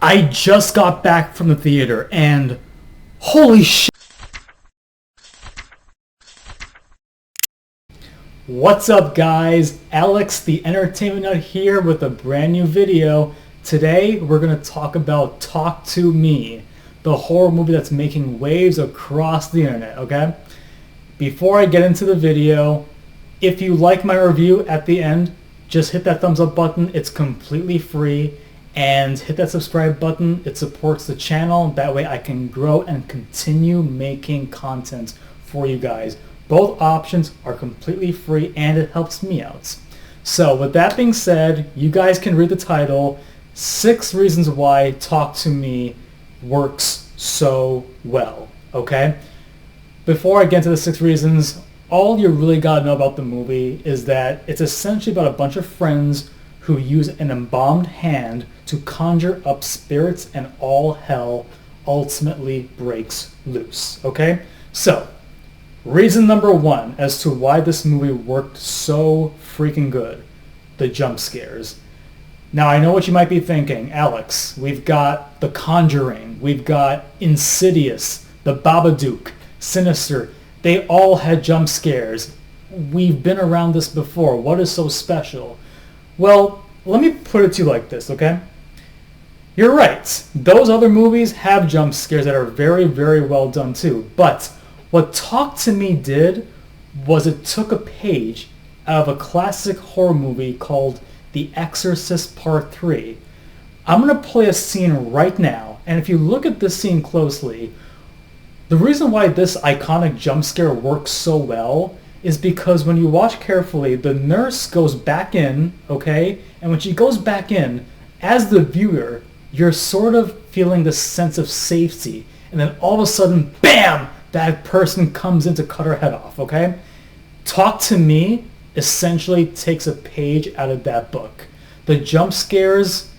I just got back from the theater and holy shit. What's up guys? Alex the Entertainment Nut here with a brand new video. Today we're going to talk about Talk to Me, the horror movie that's making waves across the internet, okay? Before I get into the video, if you like my review at the end, just hit that thumbs up button. It's completely free. And hit that subscribe button. It supports the channel. That way I can grow and continue making content for you guys. Both options are completely free and it helps me out. So with that being said, you guys can read the title, 6 Reasons Why Talk to Me works so well, okay? Before I get into the 6 reasons, all you really gotta know about the movie is that it's essentially about a bunch of friends who use an embalmed hand to conjure up spirits and all hell ultimately breaks loose, okay? So, reason number 1 as to why this movie worked so freaking good, the jump scares. Now I know what you might be thinking, Alex, we've got The Conjuring, we've got Insidious, The Babadook, Sinister, they all had jump scares. We've been around this before, what is so special? Well, let me put it to you like this, okay? You're right. Those other movies have jump scares that are very, very well done too. But what Talk to Me did was it took a page out of a classic horror movie called The Exorcist Part 3. I'm going to play a scene right now, and if you look at this scene closely, the reason why this iconic jump scare works so well is because when you watch carefully, the nurse goes back in, okay? And when she goes back in, as the viewer, you're sort of feeling this sense of safety. And then all of a sudden, bam! That person comes in to cut her head off, okay? Talk to Me essentially takes a page out of that book. The jump scares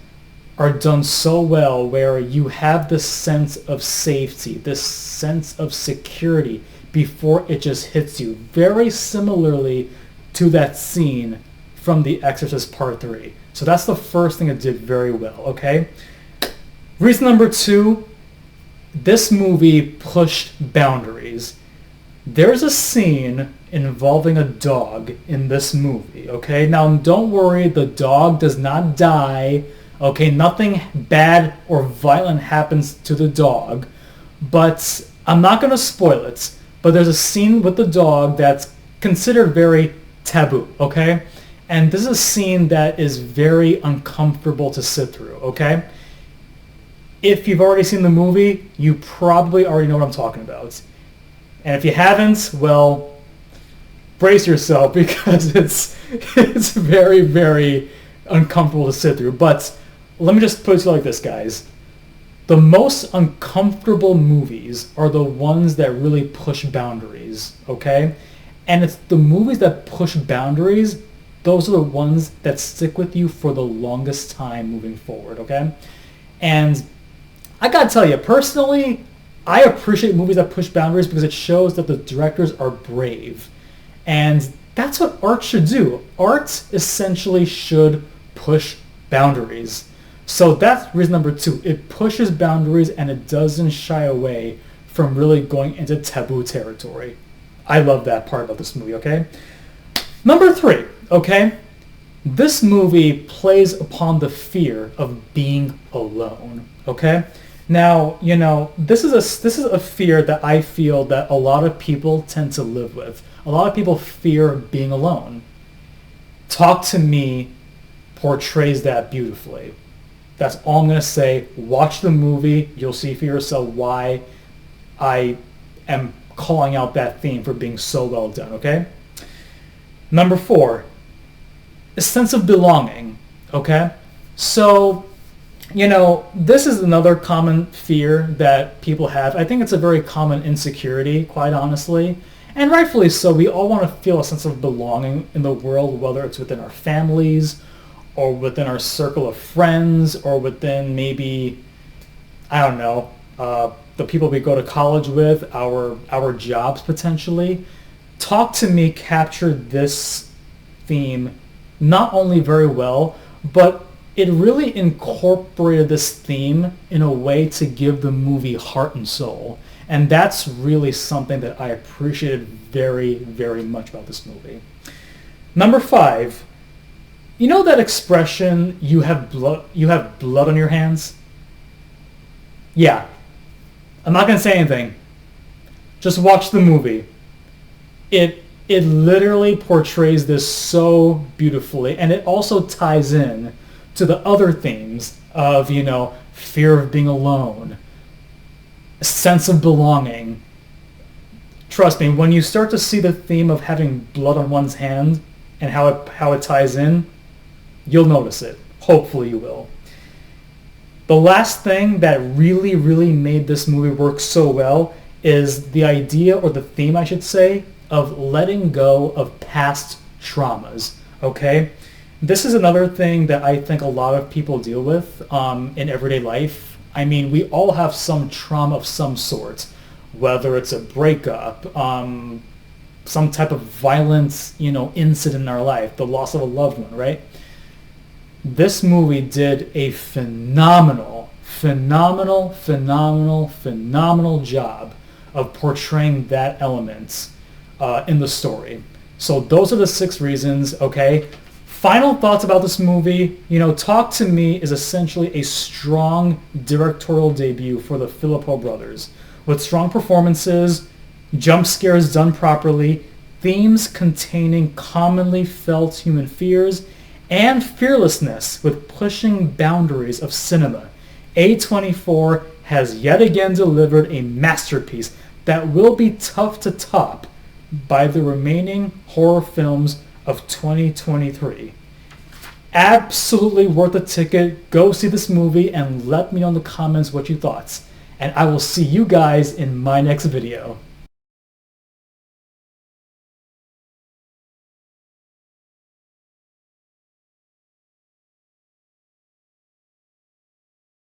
are done so well where you have this sense of safety, this sense of security before it just hits you. Very similarly to that scene from The Exorcist Part 3. So that's the first thing it did very well, okay? Reason number 2, this movie pushed boundaries. There's a scene involving a dog in this movie, okay? Now don't worry, the dog does not die, okay? Nothing bad or violent happens to the dog, but I'm not going to spoil it. But there's a scene with the dog that's considered very taboo, okay? And this is a scene that is very uncomfortable to sit through, okay? If you've already seen the movie, you probably already know what I'm talking about. And if you haven't, well, brace yourself because it's very, very uncomfortable to sit through. But let me just put it to you like this, guys. The most uncomfortable movies are the ones that really push boundaries, okay? And it's the movies that push boundaries, those are the ones that stick with you for the longest time moving forward, okay? And I gotta tell you, personally, I appreciate movies that push boundaries because it shows that the directors are brave. And that's what art should do. Art essentially should push boundaries. So that's reason number 2. It pushes boundaries and it doesn't shy away from really going into taboo territory. I love that part about this movie, okay? Number 3, okay? This movie plays upon the fear of being alone, okay? Now, you know, this is a fear that I feel that a lot of people tend to live with. A lot of people fear being alone. Talk to Me portrays that beautifully. That's all I'm going to say. Watch the movie. You'll see for yourself why I am calling out that theme for being so well done, okay? Number 4, a sense of belonging, okay? So, you know, this is another common fear that people have. I think it's a very common insecurity, quite honestly. And rightfully so. We all want to feel a sense of belonging in the world, whether it's within our families, or within our circle of friends, or within maybe, I don't know, the people we go to college with, our jobs potentially. Talk to Me captured this theme not only very well, but it really incorporated this theme in a way to give the movie heart and soul. And that's really something that I appreciated very, very much about this movie. Number 5, you know that expression, you have blood on your hands? Yeah. I'm not going to say anything. Just watch the movie. It literally portrays this so beautifully, and it also ties in to the other themes of, fear of being alone, a sense of belonging. Trust me, when you start to see the theme of having blood on one's hand and how it ties in, you'll notice it. Hopefully you will. The last thing that really, really made this movie work so well is the idea, or the theme I should say, of letting go of past traumas, okay? This is another thing that I think a lot of people deal with in everyday life. I mean, we all have some trauma of some sort, whether it's a breakup, some type of violent, incident in our life, the loss of a loved one, right? This movie did a phenomenal job of portraying that element in the story. So those are the 6 reasons, okay? Final thoughts about this movie. Talk to Me is essentially a strong directorial debut for the Philippou brothers, with strong performances, jump scares done properly, themes containing commonly felt human fears, and fearlessness with pushing boundaries of cinema. A24 has yet again delivered a masterpiece that will be tough to top by the remaining horror films of 2023. Absolutely worth a ticket. Go see this movie and let me know in the comments what you thought. And I will see you guys in my next video.